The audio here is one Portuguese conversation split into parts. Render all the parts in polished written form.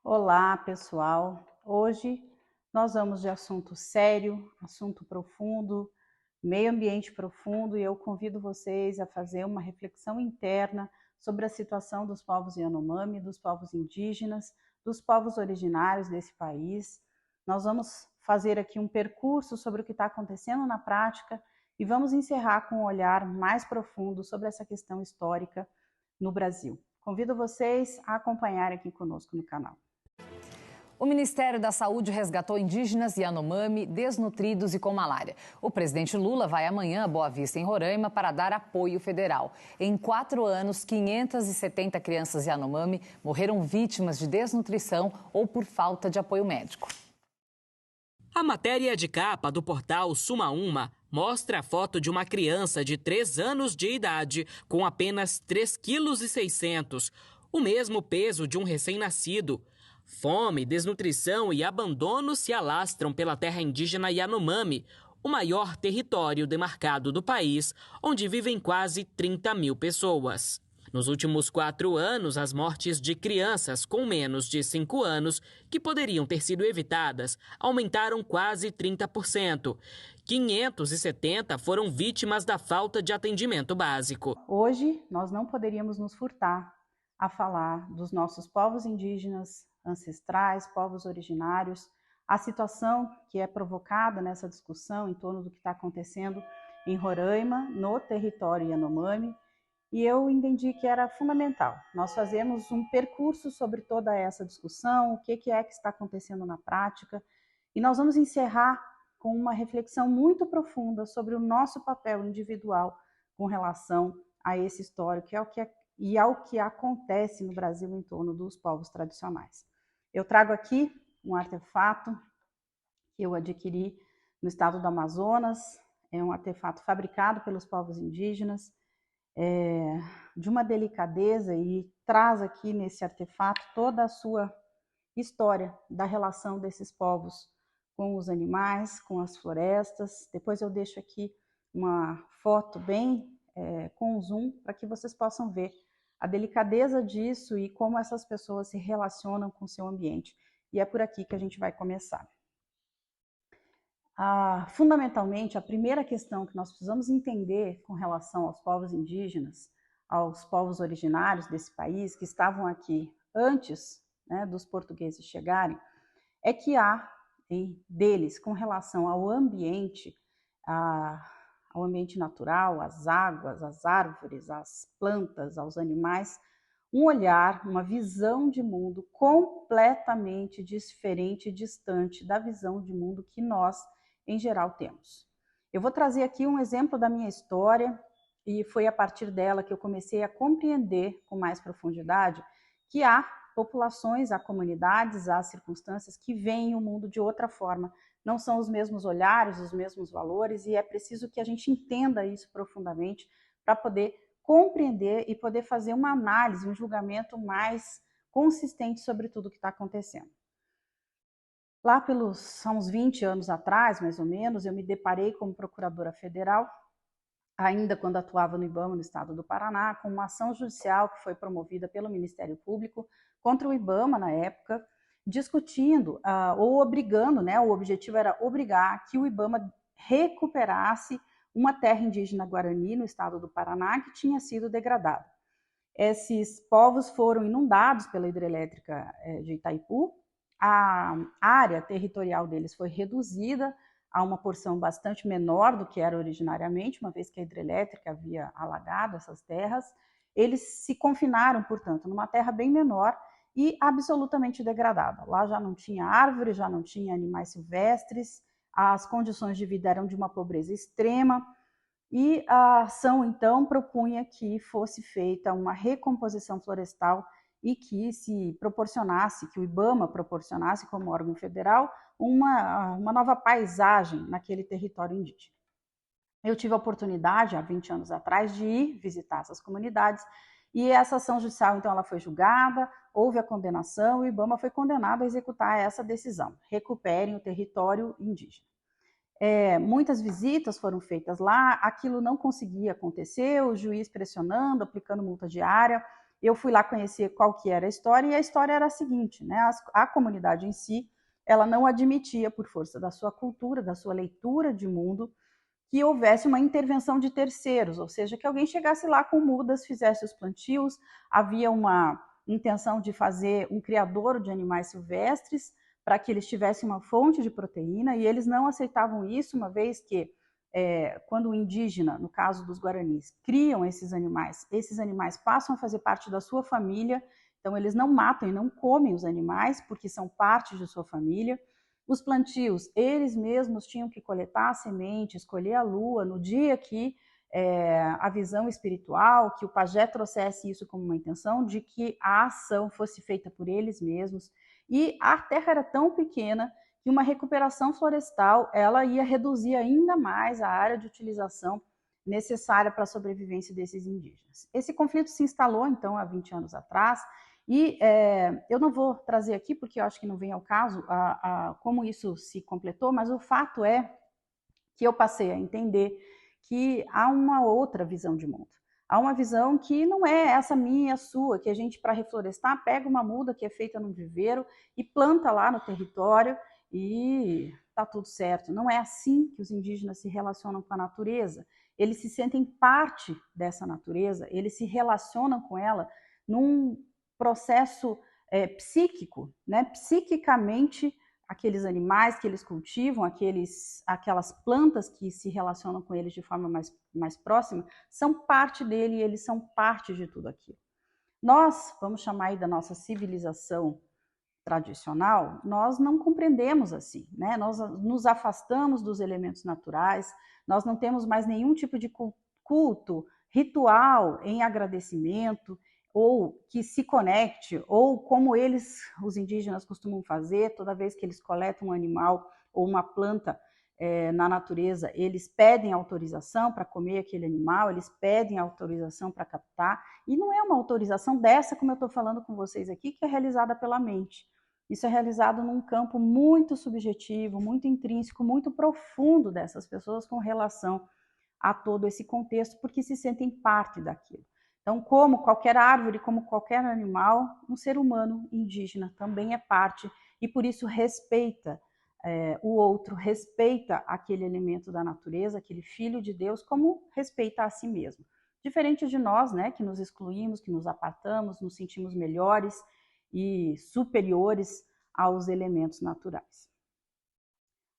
Olá, pessoal. Hoje nós vamos de assunto sério, assunto profundo, meio ambiente profundo, e eu convido vocês a fazer uma reflexão interna sobre a situação dos povos Yanomami, dos povos indígenas, dos povos originários desse país. Nós vamos fazer aqui um percurso sobre o que está acontecendo na prática e vamos encerrar com um olhar mais profundo sobre essa questão histórica no Brasil. Convido vocês a acompanharem aqui conosco no canal. O Ministério da Saúde resgatou indígenas Yanomami desnutridos e com malária. O presidente Lula vai amanhã a Boa Vista, em Roraima, para dar apoio federal. Em 4 anos, 570 crianças Yanomami morreram vítimas de desnutrição ou por falta de apoio médico. A matéria de capa do portal Suma Uma mostra a foto de uma criança de 3 anos de idade com apenas 3,6 kg, o mesmo peso de um recém-nascido. Fome, desnutrição e abandono se alastram pela terra indígena Yanomami, o maior território demarcado do país, onde vivem quase 30 mil pessoas. Nos últimos 4 anos, as mortes de crianças com menos de 5 anos, que poderiam ter sido evitadas, aumentaram quase 30%. 570 foram vítimas da falta de atendimento básico. Hoje, nós não poderíamos nos furtar a falar dos nossos povos indígenas, ancestrais, povos originários, a situação que é provocada nessa discussão em torno do que está acontecendo em Roraima, no território Yanomami, e eu entendi que era fundamental nós fazermos um percurso sobre toda essa discussão, o que é que está acontecendo na prática, e nós vamos encerrar com uma reflexão muito profunda sobre o nosso papel individual com relação a esse histórico, e ao que acontece no Brasil em torno dos povos tradicionais. Eu trago aqui um artefato que eu adquiri no estado do Amazonas, é um artefato fabricado pelos povos indígenas, de uma delicadeza, e traz aqui nesse artefato toda a sua história da relação desses povos com os animais, com as florestas. Depois eu deixo aqui uma foto bem com zoom para que vocês possam ver a delicadeza disso e como essas pessoas se relacionam com o seu ambiente. E é por aqui que a gente vai começar. Fundamentalmente, a primeira questão que nós precisamos entender com relação aos povos indígenas, aos povos originários desse país, que estavam aqui antes, né, dos portugueses chegarem, é que há deles, com relação ao ambiente natural, às águas, às árvores, às plantas, aos animais, um olhar, uma visão de mundo completamente diferente e distante da visão de mundo que nós, em geral, temos. Eu vou trazer aqui um exemplo da minha história, e foi a partir dela que eu comecei a compreender com mais profundidade que há populações, há comunidades, há circunstâncias que veem o mundo de outra forma. Não são os mesmos olhares, os mesmos valores, e é preciso que a gente entenda isso profundamente para poder compreender e poder fazer uma análise, um julgamento mais consistente sobre tudo o que está acontecendo. Lá há uns 20 anos atrás, mais ou menos, eu me deparei como procuradora federal, ainda quando atuava no IBAMA, no estado do Paraná, com uma ação judicial que foi promovida pelo Ministério Público contra o IBAMA na época, discutindo ou obrigando, né, o objetivo era obrigar que o IBAMA recuperasse uma terra indígena Guarani no estado do Paraná que tinha sido degradada. Esses povos foram inundados pela hidrelétrica de Itaipu, a área territorial deles foi reduzida a uma porção bastante menor do que era originariamente, uma vez que a hidrelétrica havia alagado essas terras. Eles se confinaram, portanto, numa terra bem menor e absolutamente degradada. Lá já não tinha árvore, já não tinha animais silvestres, as condições de vida eram de uma pobreza extrema, e a ação, então, propunha que fosse feita uma recomposição florestal e que se proporcionasse, que o IBAMA proporcionasse como órgão federal, uma nova paisagem naquele território indígena. Eu tive a oportunidade, há 20 anos atrás, de ir visitar essas comunidades, e essa ação judicial, então, ela foi julgada, houve a condenação, e o IBAMA foi condenado a executar essa decisão: recuperem o território indígena. Muitas visitas foram feitas lá, aquilo não conseguia acontecer, o juiz pressionando, aplicando multa diária, eu fui lá conhecer qual que era a história, e a história era a seguinte, né? A comunidade em si, ela não admitia, por força da sua cultura, da sua leitura de mundo, que houvesse uma intervenção de terceiros, ou seja, que alguém chegasse lá com mudas, fizesse os plantios, havia uma intenção de fazer um criadouro de animais silvestres para que eles tivessem uma fonte de proteína, e eles não aceitavam isso, uma vez que quando o indígena, no caso dos guaranis, criam esses animais passam a fazer parte da sua família, então eles não matam e não comem os animais, porque são parte de sua família. Os plantios, eles mesmos tinham que coletar a semente, escolher a lua, no dia que a visão espiritual, que o pajé trouxesse isso como uma intenção de que a ação fosse feita por eles mesmos. E a terra era tão pequena que uma recuperação florestal ela ia reduzir ainda mais a área de utilização necessária para a sobrevivência desses indígenas. Esse conflito se instalou, então, há 20 anos atrás, e eu não vou trazer aqui, porque eu acho que não vem ao caso, como isso se completou, mas o fato é que eu passei a entender que há uma outra visão de mundo. Há uma visão que não é essa minha, a sua, que a gente, para reflorestar, pega uma muda que é feita num viveiro e planta lá no território e tá tudo certo. Não é assim que os indígenas se relacionam com a natureza. Eles se sentem parte dessa natureza, eles se relacionam com ela num processo psíquico, né? Psiquicamente, aqueles animais que eles cultivam, aquelas plantas que se relacionam com eles de forma mais próxima, são parte dele e eles são parte de tudo aquilo. Nós, vamos chamar aí da nossa civilização tradicional, nós não compreendemos assim, né? Nós nos afastamos dos elementos naturais, nós não temos mais nenhum tipo de culto, ritual em agradecimento, ou que se conecte, ou como os indígenas costumam fazer, toda vez que eles coletam um animal ou uma planta na natureza, eles pedem autorização para comer aquele animal, eles pedem autorização para captar, e não é uma autorização dessa, como eu estou falando com vocês aqui, que é realizada pela mente. Isso é realizado num campo muito subjetivo, muito intrínseco, muito profundo dessas pessoas com relação a todo esse contexto, porque se sentem parte daquilo. Então, como qualquer árvore, como qualquer animal, um ser humano indígena também é parte e por isso respeita o outro, respeita aquele elemento da natureza, aquele filho de Deus, como respeita a si mesmo. Diferente de nós, né, que nos excluímos, que nos apartamos, nos sentimos melhores e superiores aos elementos naturais.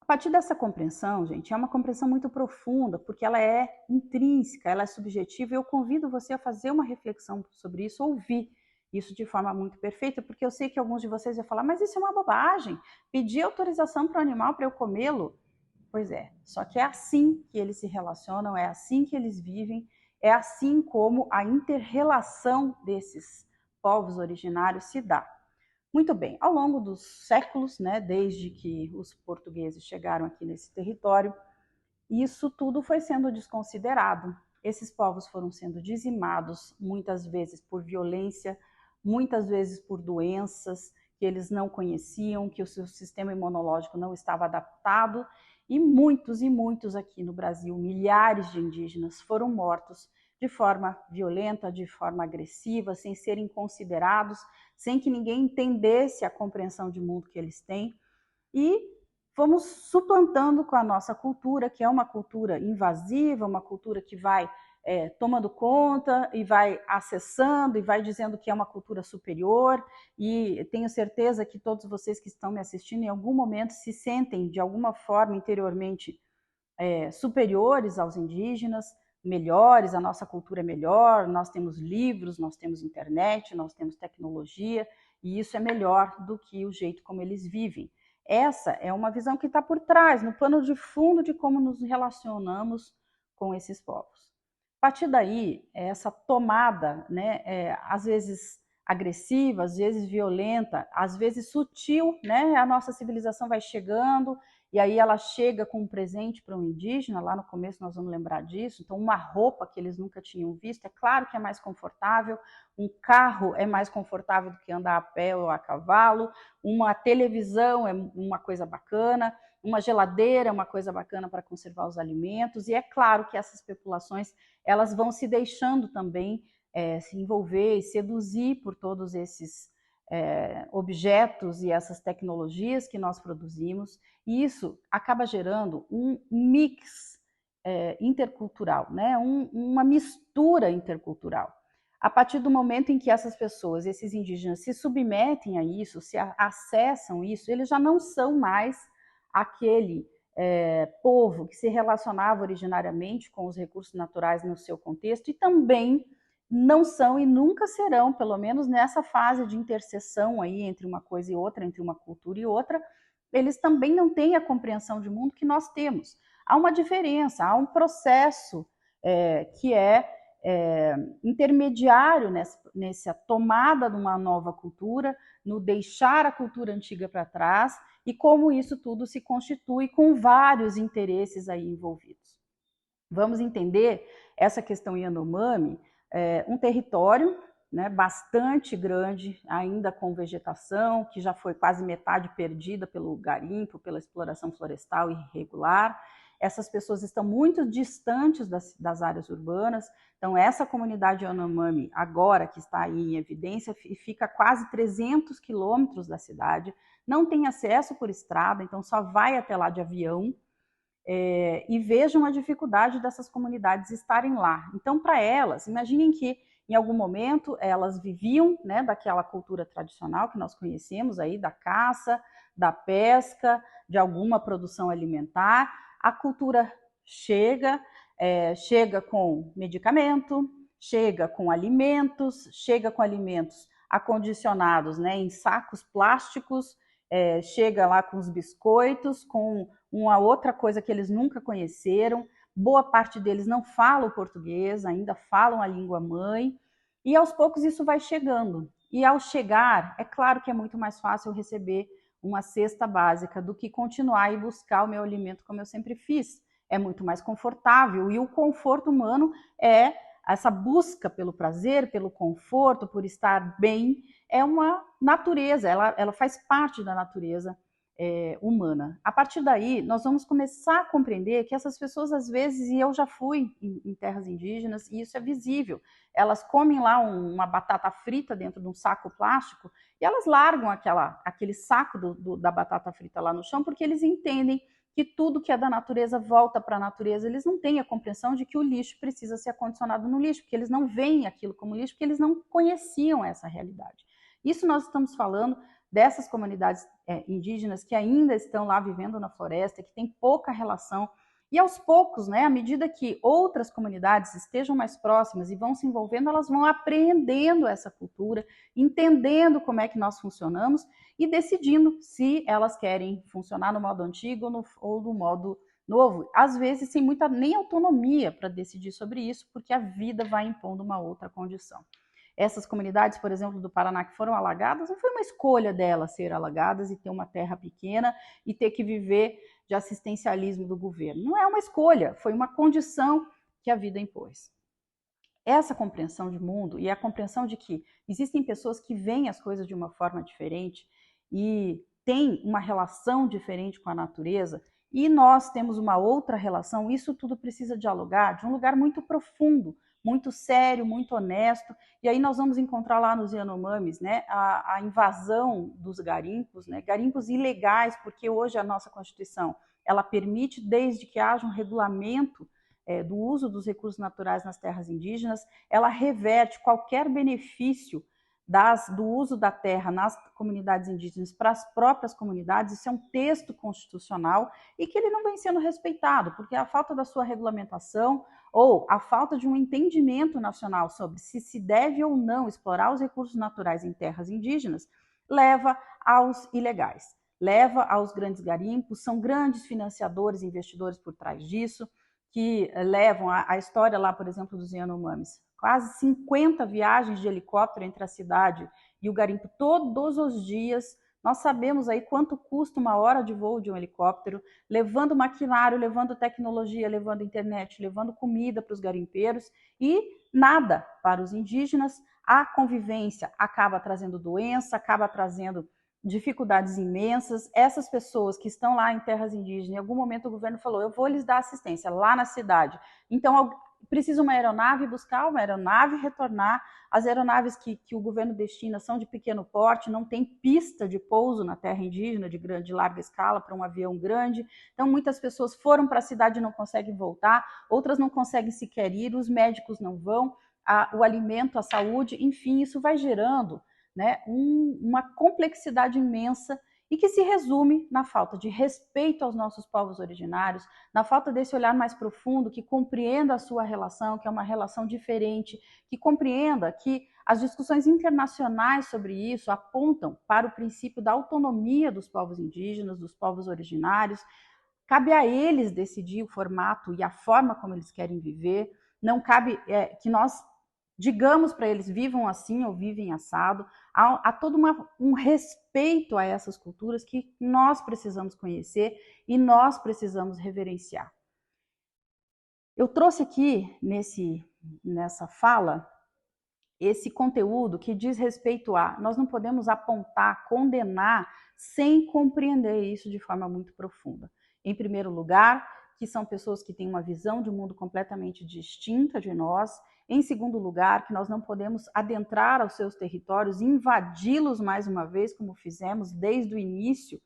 A partir dessa compreensão, gente, é uma compreensão muito profunda, porque ela é intrínseca, ela é subjetiva, e eu convido você a fazer uma reflexão sobre isso, ouvir isso de forma muito perfeita, porque eu sei que alguns de vocês vão falar, mas isso é uma bobagem, pedir autorização para o animal para eu comê-lo? Pois é, só que é assim que eles se relacionam, é assim que eles vivem, é assim como a inter-relação desses povos originários se dá. Muito bem, ao longo dos séculos, né, desde que os portugueses chegaram aqui nesse território, isso tudo foi sendo desconsiderado. Esses povos foram sendo dizimados, muitas vezes por violência, muitas vezes por doenças que eles não conheciam, que o seu sistema imunológico não estava adaptado, e muitos aqui no Brasil, milhares de indígenas foram mortos de forma violenta, de forma agressiva, sem serem considerados, sem que ninguém entendesse a compreensão de mundo que eles têm, e fomos suplantando com a nossa cultura, que é uma cultura invasiva, uma cultura que vai tomando conta e vai acessando e vai dizendo que é uma cultura superior, e tenho certeza que todos vocês que estão me assistindo em algum momento se sentem de alguma forma interiormente superiores aos indígenas, melhores, a nossa cultura é melhor, nós temos livros, nós temos internet, nós temos tecnologia, e isso é melhor do que o jeito como eles vivem. Essa é uma visão que está por trás, no pano de fundo de como nos relacionamos com esses povos. A partir daí, essa tomada, né, às vezes agressiva, às vezes violenta, às vezes sutil, né, a nossa civilização vai chegando, e aí ela chega com um presente para um indígena, lá no começo nós vamos lembrar disso, então uma roupa que eles nunca tinham visto, é claro que é mais confortável, um carro é mais confortável do que andar a pé ou a cavalo, uma televisão é uma coisa bacana, uma geladeira é uma coisa bacana para conservar os alimentos, e é claro que essas populações elas vão se deixando também se envolver e seduzir por todos esses objetos e essas tecnologias que nós produzimos, e isso acaba gerando um mix intercultural, né? Uma mistura intercultural. A partir do momento em que essas pessoas, esses indígenas, se submetem a isso, se acessam isso, eles já não são mais aquele povo que se relacionava originariamente com os recursos naturais no seu contexto, e também não são e nunca serão, pelo menos nessa fase de interseção aí entre uma coisa e outra, entre uma cultura e outra, eles também não têm a compreensão de mundo que nós temos. Há uma diferença, há um processo que intermediário nessa tomada de uma nova cultura, no deixar a cultura antiga para trás, e como isso tudo se constitui com vários interesses aí envolvidos. Vamos entender essa questão Yanomami, um território, né, bastante grande, ainda com vegetação, que já foi quase metade perdida pelo garimpo, pela exploração florestal irregular. Essas pessoas estão muito distantes das áreas urbanas, então essa comunidade Yanomami, agora que está aí em evidência, fica a quase 300 quilômetros da cidade, não tem acesso por estrada, então só vai até lá de avião, e vejam a dificuldade dessas comunidades estarem lá. Então, para elas, imaginem que em algum momento elas viviam, né, daquela cultura tradicional que nós conhecemos aí, da caça, da pesca, de alguma produção alimentar. A cultura chega com medicamento, chega com alimentos acondicionados, né, em sacos plásticos, chega lá com os biscoitos, com uma outra coisa que eles nunca conheceram. Boa parte deles não falam português, ainda falam a língua mãe, e aos poucos isso vai chegando. E ao chegar, é claro que é muito mais fácil receber uma cesta básica do que continuar e buscar o meu alimento como eu sempre fiz. É muito mais confortável, e o conforto humano é essa busca pelo prazer, pelo conforto, por estar bem, é uma natureza, ela faz parte da natureza humana. A partir daí, nós vamos começar a compreender que essas pessoas, às vezes, e eu já fui em terras indígenas, e isso é visível, elas comem lá uma batata frita dentro de um saco plástico, e elas largam aquele saco da batata frita lá no chão, porque eles entendem que tudo que é da natureza volta para a natureza. Eles não têm a compreensão de que o lixo precisa ser acondicionado no lixo, porque eles não veem aquilo como lixo, porque eles não conheciam essa realidade. Isso nós estamos falando dessas comunidades indígenas que ainda estão lá vivendo na floresta, que tem pouca relação. E aos poucos, né, à medida que outras comunidades estejam mais próximas e vão se envolvendo, elas vão aprendendo essa cultura, entendendo como é que nós funcionamos e decidindo se elas querem funcionar no modo antigo ou no modo novo. Às vezes, sem muita nem autonomia para decidir sobre isso, porque a vida vai impondo uma outra condição. Essas comunidades, por exemplo, do Paraná, que foram alagadas, não foi uma escolha delas ser alagadas e ter uma terra pequena e ter que viver de assistencialismo do governo. Não é uma escolha, foi uma condição que a vida impôs. Essa compreensão de mundo e a compreensão de que existem pessoas que veem as coisas de uma forma diferente e têm uma relação diferente com a natureza, e nós temos uma outra relação, isso tudo precisa dialogar de um lugar muito profundo, muito sério, muito honesto, e aí nós vamos encontrar lá nos Yanomamis, né, a invasão dos garimpos, né, garimpos ilegais, porque hoje a nossa Constituição, ela permite, desde que haja um regulamento do uso dos recursos naturais nas terras indígenas, ela reverte qualquer benefício do uso da terra nas comunidades indígenas para as próprias comunidades. Isso é um texto constitucional e que ele não vem sendo respeitado, porque a falta da sua regulamentação ou a falta de um entendimento nacional sobre se deve ou não explorar os recursos naturais em terras indígenas leva aos ilegais, leva aos grandes garimpos. São grandes financiadores e investidores por trás disso, que levam a história lá, por exemplo, dos Yanomamis. Quase 50 viagens de helicóptero entre a cidade e o garimpo todos os dias. Nós sabemos aí quanto custa uma hora de voo de um helicóptero, levando maquinário, levando tecnologia, levando internet, levando comida para os garimpeiros e nada para os indígenas. A convivência acaba trazendo doença, acaba trazendo dificuldades imensas. Essas pessoas que estão lá em terras indígenas, em algum momento o governo falou, eu vou lhes dar assistência lá na cidade. Então precisa uma aeronave buscar, uma aeronave retornar. As aeronaves que o governo destina são de pequeno porte, não tem pista de pouso na terra indígena de larga escala para um avião grande. Então, muitas pessoas foram para a cidade e não conseguem voltar, outras não conseguem sequer ir, os médicos não vão, o alimento, a saúde, enfim, isso vai gerando, né, uma complexidade imensa e que se resume na falta de respeito aos nossos povos originários, na falta desse olhar mais profundo, que compreenda a sua relação, que é uma relação diferente, que compreenda que as discussões internacionais sobre isso apontam para o princípio da autonomia dos povos indígenas, dos povos originários. Cabe a eles decidir o formato e a forma como eles querem viver, não cabe que nós digamos para eles, vivam assim ou vivem assado. Há todo um respeito a essas culturas que nós precisamos conhecer e nós precisamos reverenciar. Eu trouxe aqui, nessa fala, esse conteúdo que diz respeito a... Nós não podemos apontar, condenar, sem compreender isso de forma muito profunda. Em primeiro lugar, que são pessoas que têm uma visão de mundo completamente distinta de nós. Em segundo lugar, que nós não podemos adentrar aos seus territórios, invadi-los mais uma vez, como fizemos desde o início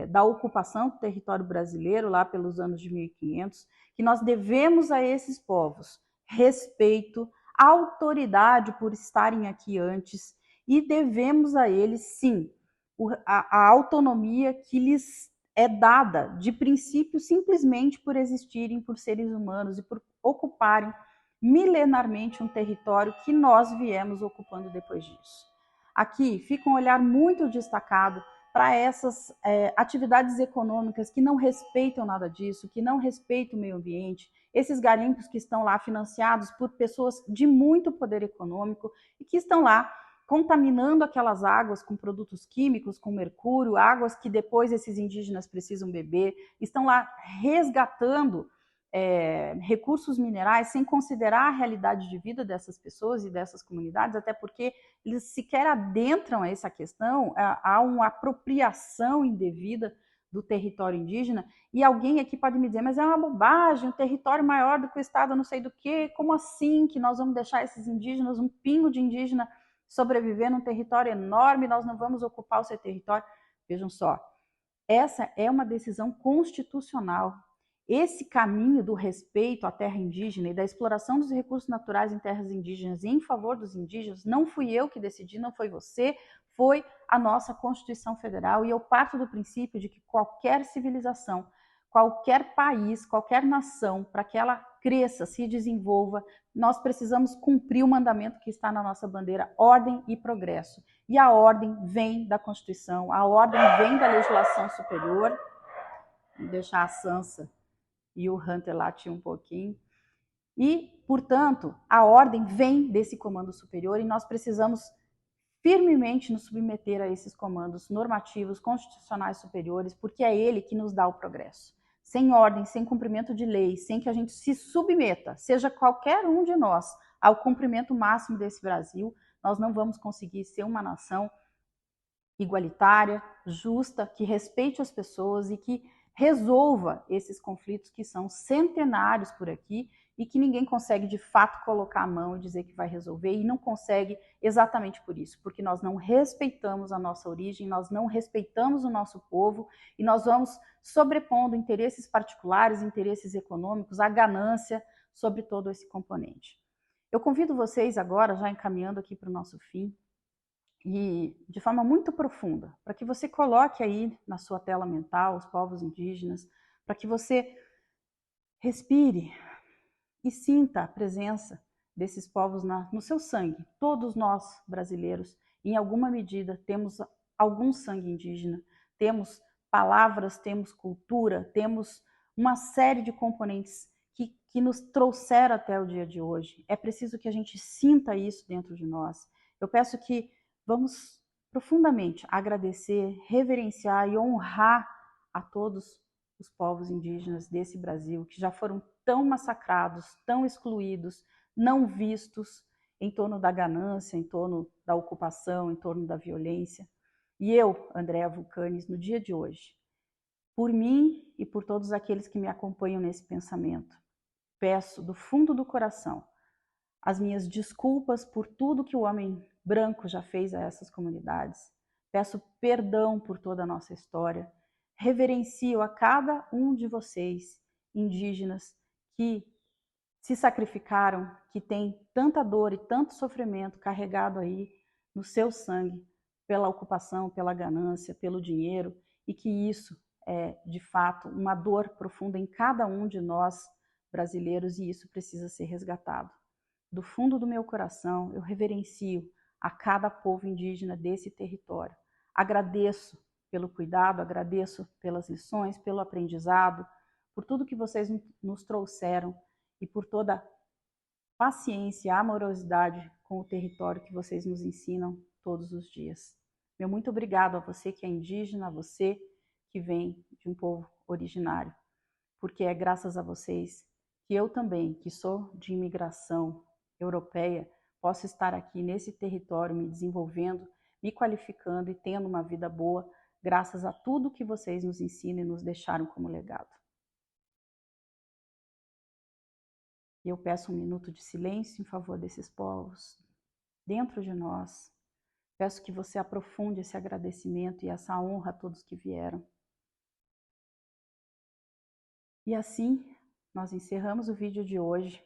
da ocupação do território brasileiro, lá pelos anos de 1500, que nós devemos a esses povos respeito, autoridade por estarem aqui antes, e devemos a eles, sim, a autonomia que lhes é dada, de princípio, simplesmente por existirem, por seres humanos e por ocuparem milenarmente um território que nós viemos ocupando depois disso. Aqui fica um olhar muito destacado para essas atividades econômicas que não respeitam nada disso, que não respeitam o meio ambiente, esses garimpos que estão lá financiados por pessoas de muito poder econômico e que estão lá contaminando aquelas águas com produtos químicos, com mercúrio, águas que depois esses indígenas precisam beber, estão lá resgatando recursos minerais sem considerar a realidade de vida dessas pessoas e dessas comunidades, até porque eles sequer adentram a essa questão, há uma apropriação indevida do território indígena, e alguém aqui pode me dizer, mas é uma bobagem, um território maior do que o Estado, não sei do que, como assim que nós vamos deixar esses indígenas, um pingo de indígena sobreviver num território enorme, nós não vamos ocupar o seu território? Vejam só, essa é uma decisão constitucional. Esse caminho do respeito à terra indígena e da exploração dos recursos naturais em terras indígenas em favor dos indígenas, não fui eu que decidi, não foi você, foi a nossa Constituição Federal. E eu parto do princípio de que qualquer civilização, qualquer país, qualquer nação, para que ela cresça, se desenvolva, nós precisamos cumprir o mandamento que está na nossa bandeira, ordem e progresso. E a ordem vem da Constituição, a ordem vem da legislação superior. Vou deixar a Sansa e o Hunter latir um pouquinho. E, portanto, a ordem vem desse comando superior e nós precisamos firmemente nos submeter a esses comandos normativos, constitucionais superiores, porque é ele que nos dá o progresso. Sem ordem, sem cumprimento de lei, sem que a gente se submeta, seja qualquer um de nós, ao cumprimento máximo desse Brasil, nós não vamos conseguir ser uma nação igualitária, justa, que respeite as pessoas e que resolva esses conflitos que são centenários por aqui e que ninguém consegue de fato colocar a mão e dizer que vai resolver, e não consegue exatamente por isso, porque nós não respeitamos a nossa origem, nós não respeitamos o nosso povo e nós vamos sobrepondo interesses particulares, interesses econômicos, a ganância sobre todo esse componente. Eu convido vocês agora, já encaminhando aqui para o nosso fim, e de forma muito profunda, para que você coloque aí na sua tela mental os povos indígenas, para que você respire e sinta a presença desses povos no seu sangue. Todos nós, brasileiros, em alguma medida, temos algum sangue indígena, temos palavras, temos cultura, temos uma série de componentes que nos trouxeram até o dia de hoje. É preciso que a gente sinta isso dentro de nós. Eu peço que vamos profundamente agradecer, reverenciar e honrar a todos os povos indígenas desse Brasil, que já foram tão massacrados, tão excluídos, não vistos, em torno da ganância, em torno da ocupação, em torno da violência. E eu, Andréa Vulcanes, no dia de hoje, por mim e por todos aqueles que me acompanham nesse pensamento, peço do fundo do coração as minhas desculpas por tudo que o homem branco já fez a essas comunidades. Peço perdão por toda a nossa história. Reverencio a cada um de vocês, indígenas, que se sacrificaram, que têm tanta dor e tanto sofrimento carregado aí no seu sangue, pela ocupação, pela ganância, pelo dinheiro, e que isso é, de fato, uma dor profunda em cada um de nós brasileiros, e isso precisa ser resgatado. Do fundo do meu coração, eu reverencio a cada povo indígena desse território. Agradeço pelo cuidado, agradeço pelas lições, pelo aprendizado, por tudo que vocês nos trouxeram e por toda a paciência, a amorosidade com o território que vocês nos ensinam todos os dias. Meu muito obrigado a você que é indígena, a você que vem de um povo originário, porque é graças a vocês que eu também, que sou de imigração europeia, posso estar aqui nesse território me desenvolvendo, me qualificando e tendo uma vida boa, graças a tudo que vocês nos ensinam e nos deixaram como legado. E eu peço um minuto de silêncio em favor desses povos, dentro de nós. Peço que você aprofunde esse agradecimento e essa honra a todos que vieram. E assim, nós encerramos o vídeo de hoje,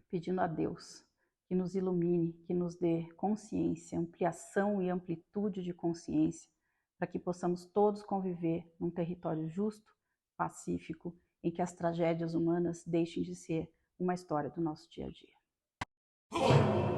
pedindo a Deus que nos ilumine, que nos dê consciência, ampliação e amplitude de consciência, para que possamos todos conviver num território justo, pacífico, em que as tragédias humanas deixem de ser uma história do nosso dia a dia.